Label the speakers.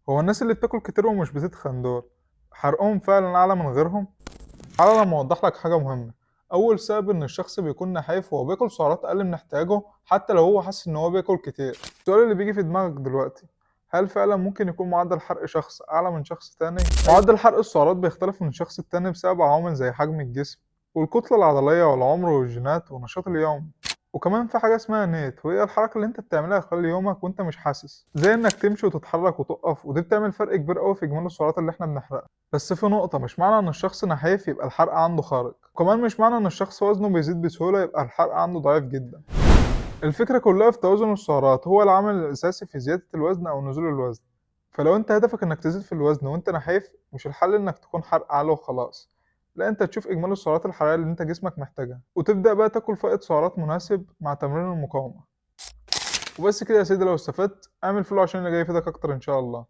Speaker 1: هو الناس اللي بتاكل كتير ومش بتتخن دول حرقهم فعلا أعلى من غيرهم؟ تعالى لما أوضح لك حاجة مهمة. أول سبب إن الشخص بيكون نحيف وهو بياكل سعرات أقل من احتياجه حتى لو هو حاسس إن هو بياكل كتير. السؤال اللي بيجي في دماغك دلوقتي، هل فعلا ممكن يكون معدل حرق شخص أعلى من شخص تاني؟ معدل حرق السعرات بيختلف من شخص التاني بسبب عوامل زي حجم الجسم والكتلة العضلية والعمر والجينات والنشاط اليومي. وكمان في حاجة اسمها نيت، وهي الحركة اللي انت بتعملها خلال يومك وانت مش حاسس، زي انك تمشي وتتحرك وتقف، ودي بتعمل فرق كبير قوي في اجمالي السعرات اللي احنا بنحرقها. بس في نقطة، مش معنى ان الشخص نحيف يبقى الحرق عنده خارق، وكمان مش معنى ان الشخص وزنه بيزيد بسهولة يبقى الحرق عنده ضعيف جدا. الفكرة كلها في توازن السعرات، هو العامل الأساسي في زيادة الوزن أو نزول الوزن. فلو أنت هدفك إنك تزيد في الوزن وأنت نحيف، مش الحل إنك تكون حرق عالي وخلاص. لا، أنت تشوف إجمالي السعرات الحرارية اللي أنت جسمك محتاجها وتبدأ بقى تاكل فائض سعرات مناسب مع تمرين المقاومة. وبس كده يا سيدي، لو استفدت اعمل فولو عشان اللي جاي يفيدك أكتر إن شاء الله.